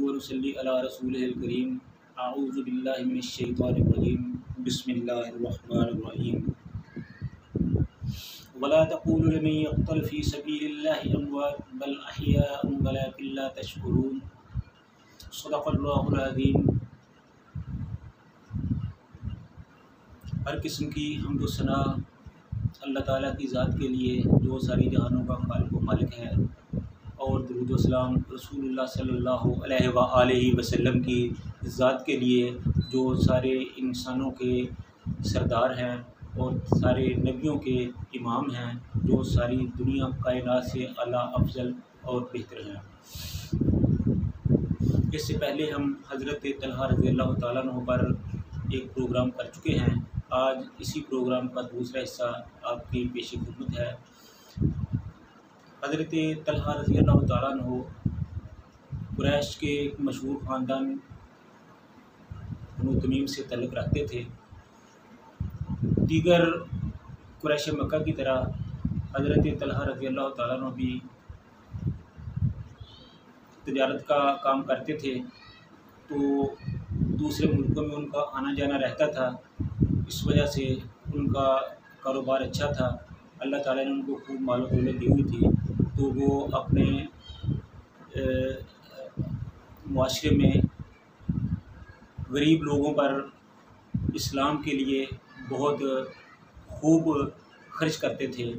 व नसल्ली अला रसूलिहिल करीम। अऊज़ु बिल्लाहि मिनश शैतानिर रजीम। बिस्मिल्लाहिर रहमानिर रहीम। वला तक़ूलू लिमन यक़्तल फ़ी सबीलिल्लाहि अमवात बल अहयाउन वलाकिन ला तशकुरून। सदक़ल्लाहुल अज़ीम। हर किस्म की हम्द व सना अल्लाह ताला की ज़ात के लिए जो सारी जहानों का खालिक व मालिक है, और दुरूद व सलाम रसूलुल्लाह सल्लल्लाहु अलैहि वसल्लम की ज़ात के लिए जो सारे इंसानों के सरदार हैं और सारे नबियों के इमाम हैं, जो सारी दुनिया कायनात से आला अफजल और बेहतर हैं। इससे पहले हम हज़रत तलहा रज़ी अल्लाह तआला अन्हु पर एक प्रोग्राम कर चुके हैं। आज इसी प्रोग्राम का दूसरा हिस्सा आपकी पेश खिदमत है। हज़रत तलहा रज़ी अल्लाह तआला अन्हु कुरैश के एक मशहूर ख़ानदान बनु तमीम से तल्लुक़ रखते थे। दीगर कुरैश मक्का की तरह हज़रत तलहा रज़ी अल्लाह तआला अन्हु भी तिजारत का काम करते थे, तो दूसरे मुल्कों में उनका आना जाना रहता था। इस वजह से उनका कारोबार अच्छा था। अल्लाह ताला ने उनको खूब माल दौलत दी हुई थी, तो वो अपने मुआशरे में गरीब लोगों पर इस्लाम के लिए बहुत खूब खर्च करते थे।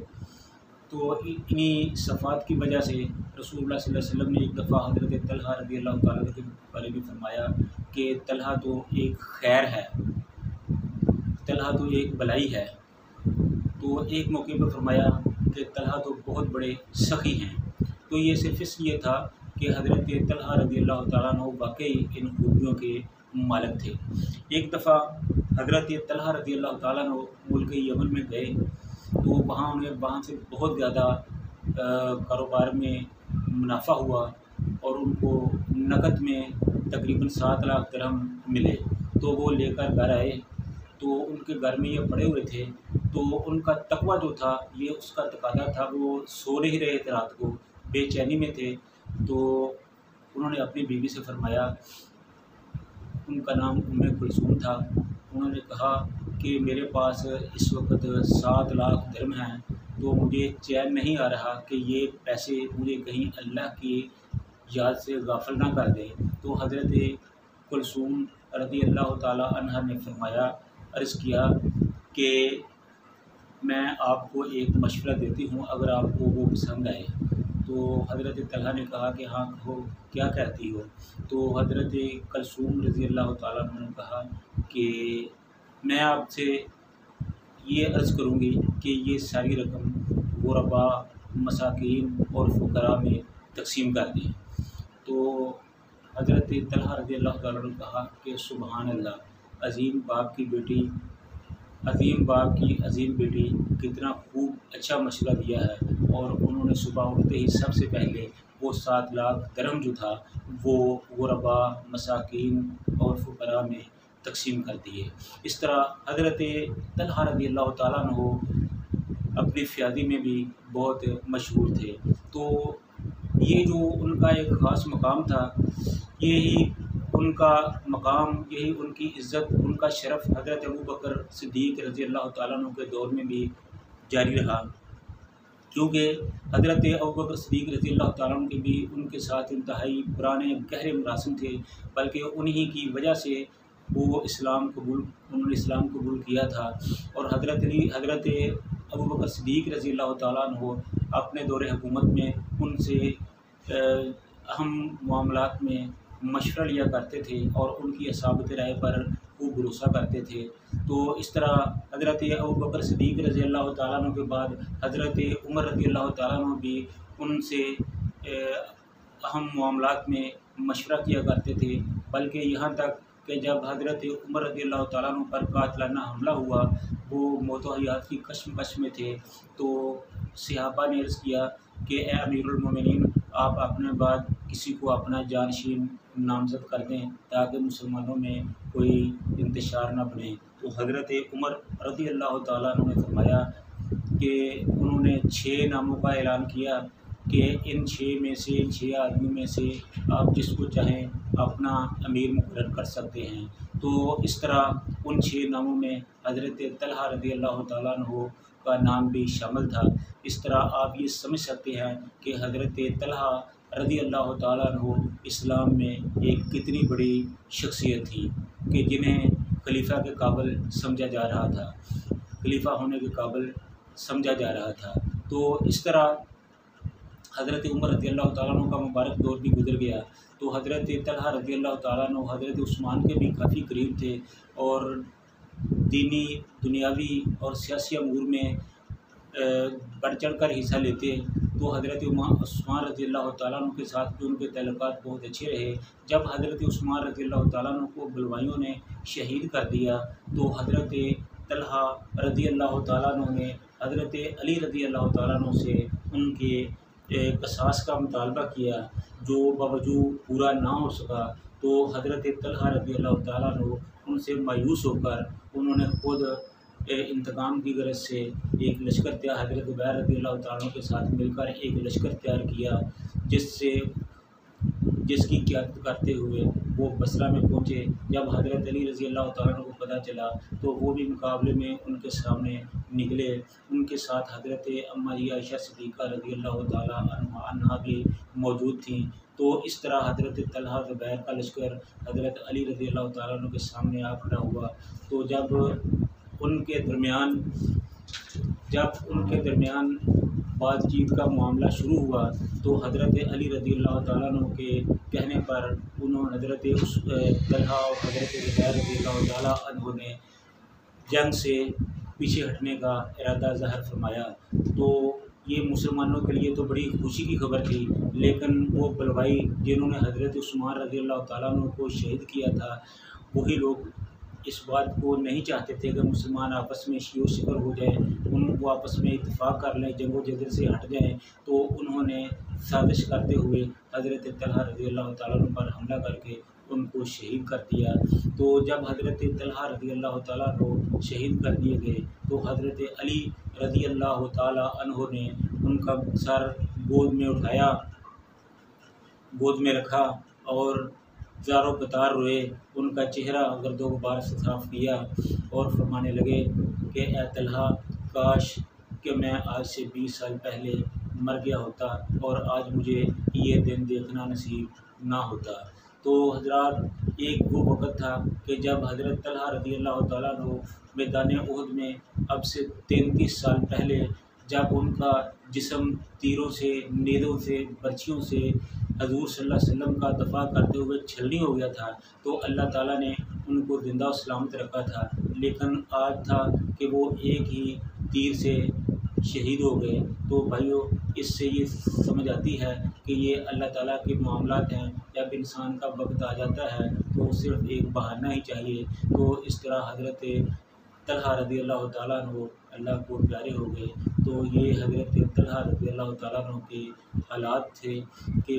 तो इन्हीं सफ़ात की वजह से रसूलुल्लाह सल्लल्लाहु अलैहि वसल्लम ने एक दफ़ा हज़रत तलहा रज़ी अल्लाह तआला अन्हु के बारे में फरमाया कि तलहा तो एक खैर है, तलहा तो एक भलाई है। तो एक मौके पर फरमाया कि तलहा तो बहुत बड़े सखी हैं। तो ये सिर्फ़ इसलिए था कि हज़रत तलहा रज़ी अल्लाह तआला अन्हु वाकई इन खूबियों के मालिक थे। एक दफ़ा हज़रत तलहा रज़ी अल्लाह तआला अन्हु मुल्क यमन में गए, तो वहाँ से बहुत ज़्यादा कारोबार में मुनाफा हुआ और उनको नकद में तकरीबन 7 लाख दिरहम मिले। तो वो लेकर घर आए, तो उनके घर में ये पड़े हुए थे। तो उनका तकवा जो था, ये उसका तकाज़ा था, वो सो नहीं रहे थे, रात को बेचैनी में थे। तो उन्होंने अपनी बीवी से फरमाया, उनका नाम उम्मे कुलसूम था। उन्होंने कहा कि मेरे पास इस वक्त 7 लाख दिरहम हैं, तो मुझे चैन नहीं आ रहा कि ये पैसे मुझे कहीं अल्लाह की याद से गाफिल ना कर दे। तो हज़रत कुलसूम रज़ी अल्लाह तआला अन्हा ने फरमाया, अर्ज़ किया कि मैं आपको एक मशवरा देती हूँ, अगर आपको वो पसंद आए। तो हज़रत तलहा ने कहा कि हाँ कहो, क्या कहती हो। तो हज़रत कुलसूम रज़ी अल्लाह तआला अन्हा ने कहा कि मैं आपसे ये अर्ज़ करूँगी कि ये सारी रकम गुरबा, मसाकीन और फ़ुक़रा में तक़सीम कर दें। तो हज़रत तलहा रज़ी अल्लाह तआला ने कहा कि सुबहान अल्लाह, अज़ीम बाप की बेटी, अज़ीम बाप की अज़ीम बेटी, कितना खूब अच्छा मशवरा दिया है। और उन्होंने सुबह उठते ही सबसे पहले वो 7 लाख दिरहम जो था वो गुरबा, मसाकीन और फ़ुक़रा में तक़सीम कर दिए। इस तरह हज़रत तलहा रज़ी अल्लाह तआला अन्हु अपनी फ़यादी में भी बहुत मशहूर थे। तो ये जो उनका एक ख़ास मकाम था, यही उनका मकाम, यही उनकी इज़्ज़त, उनका शरफ़ हज़रत अबू बकर सिद्दीक़ रज़ी अल्लाह तआला अन्हु के दौर में भी जारी रहा। क्योंकि हज़रत अबू बकर सिद्दीक़ रज़ी अल्लाह तआला अन्हु के भी उनके साथ इंतहाई पुराने गहरे मरासिम थे, बल्कि उन्हीं की वजह से वो उन्होंने इस्लाम कबूल किया था। और हज़रत अबू बकर सिद्दीक़ रज़ी अल्लाह तआला अन्हु अपने दौरे हुकूमत में उनसे अहम मामलात में मशवरा लिया करते थे और उनकी इसाबत राय पर खूब भरोसा करते थे। तो इस तरह हज़रत अबू बकर सिद्दीक़ रज़ी अल्लाह तआला अन्हु के बाद हज़रत उमर रज़ी अल्लाह तआला अन्हु भी उनसे अहम मामलात में मशवरा किया करते थे। बल्कि यहाँ तक कि जब हज़रत उमर रज़ी अल्लाह तआला अन्हु पर कातिलाना हमला हुआ, वो मौत व हयात की कशमकश में थे, तो सहाबा ने अर्ज़ किया कि ए अमीरुल मोमिनीन, आप अपने बाद किसी को अपना जानशीन नामज़द कर दें ताकि मुसलमानों में कोई इंतशार न बने। तो हज़रत उमर रज़ी अल्लाह तआला अन्हु ने फरमाया कि उन्होंने 6 नामों का ऐलान किया कि इन 6 में से, इन 6 आदमियों में से आप जिसको चाहें अपना अमीर मुकर्रर कर सकते हैं। तो इस तरह उन 6 नामों में हज़रत तलहा रज़ी अल्लाह तआला अन्हु का नाम भी शामिल था। इस तरह आप ये समझ सकते हैं कि हज़रत तलहा रज़ी अल्लाह तआला अन्हु इस्लाम में एक कितनी बड़ी शख्सियत थी कि जिन्हें खलीफा के काबिल समझा जा रहा था, खलीफा होने के काबिल समझा जा रहा था। तो इस तरह हज़रत उमर रज़ी अल्लाह तआला अन्हु का मुबारक दौर भी गुज़र गया। तो हज़रत तलहा रज़ी अल्लाह तआला अन्हु हज़रत उस्मान के भी काफ़ी करीब थे और दीनी, दुनियावी और सियासी अमूर में बढ़ चढ़ कर हिस्सा लेते। तो हज़रत उस्मान रज़ी अल्लाह तआला अन्हु के साथ भी उनके तल्लुकात बहुत अच्छे रहे। जब हज़रत उस्मान रज़ी अल्लाह तआला अन्हु को बलवाइयों ने शहीद कर दिया तो हज़रत तलहा रज़ी अल्लाह तआला अन्हु ने हज़रत अली रज़ी अल्लाह तआला अन्हु से उनके क़सास का मुतालबा किया, जो बावजूद पूरा ना हो सका। तो हज़रत तलहा रज़ी अल्लाह तआला अन्हु उनसे मायूस होकर उन्होंने खुद इंतकाम की गरज से एक लश्कर तैयार हज़रत ज़ुबैर रज़ी अल्लाह तआला अन्हु के साथ मिलकर एक लश्कर तैयार किया, जिसकी क़यादत करते हुए वो बसरा में पहुँचे। जब हज़रत अली रज़ी अल्लाह तआला अन्हु को पता चला तो वो भी मुकाबले में उनके सामने निकले। उनके साथ हज़रत अम्मा जी आयशा सिद्दीक़ा रज़ी अल्लाह तआला अन्हा भी मौजूद थीं। तो इस तरह हज़रत तलहा ज़ुबैर का लश्कर हज़रत अली रज़ी अल्लाह तआला अन्हु के सामने आ खड़ा हुआ। तो जब उनके दरमियान बातचीत का मामला शुरू हुआ तो हज़रत अली रज़ी अल्लाह तआला अन्हु के कहने पर उन्होंने हज़रत तलहा और हज़रत ज़ुबैर रज़ी अल्लाह तआला अन्हु ने जंग से पीछे हटने का इरादा ज़ाहिर फरमाया। तो ये मुसलमानों के लिए तो बड़ी खुशी की खबर थी, लेकिन वो बलवाई जिन्होंने हज़रत उस्मान रज़ी अल्लाह तआला अन्हु को शहीद किया था, वही लोग इस बात को नहीं चाहते थे कि मुसलमान आपस में शियो शिकर हो जाए, वो आपस में इत्तेफाक कर लें, जंगो जदल से हट जाएँ। तो उन्होंने साजिश करते हुए हज़रत तलहा रज़ी अल्लाह तआला अन्हु पर हमला करके उनको शहीद कर दिया। तो जब हज़रत तलहा रज़ी अल्लाह तआला अन्हु शहीद कर दिए गए तो हज़रत अली रज़ी अल्लाह तआला अन्हु ने उनका सर गोद में उठाया, गोद में रखा और ज़ारो कतार रोए, उनका चेहरा गर्दो गुबार से साफ़ किया और फरमाने लगे कि ए तलहा, काश कि मैं आज से 20 साल पहले मर गया होता और आज मुझे ये दिन देखना नसीब ना होता। तो हज़रात, एक वो वक़्त था कि जब हज़रत तलहा रज़ी अल्लाह तआला अन्हु मैदान उहद में अब से 33 साल पहले जब उनका जिस्म तीरों से, नेज़ों से, बर्छियों से हज़ूर सल्लल्लाहु अलैहि वसल्लम का दफ़ा करते हुए छलनी हो गया था, तो अल्लाह ताला ने उनको ज़िंदा और सलामत रखा था। लेकिन आज था कि वो एक ही तीर से शहीद हो गए। तो भाइयों, इससे ये समझ आती है कि ये अल्लाह ताला के मामलात हैं। जब इंसान का वक्त आ जाता है तो सिर्फ़ एक बहाना ही चाहिए। तो इस तरह हज़रत तलहा रज़ी अल्लाह तआला अन्हु अल्लाह को प्यारे हो गए। तो ये हज़रत तलहा रज़ी अल्लाह तआला अन्हु के हालात थे कि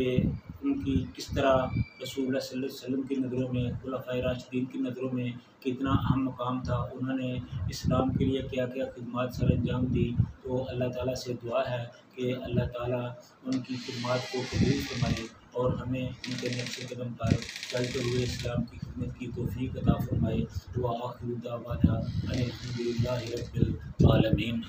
उनकी किस तरह रसूलुल्लाह सल्लल्लाहु अलैहि वसल्लम की नज़रों में, खुलफ़ाए राशिदीन की नज़रों में कितना अहम मकाम था। उन्होंने इस्लाम के लिए क्या क्या खिदमत सर अंजाम दी। तो अल्लाह ताला से दुआ है कि अल्लाह ताला उनकी खिदमत को कबूल फरमाए और हमें उनके नक्शे कदम पर चलते हुए इस्लाम की खिदमत की तौफ़ीक़ अता फ़रमाए। व आखिरु दावाना अनिल हम्दुलिल्लाहि रब्बिल आलमीन।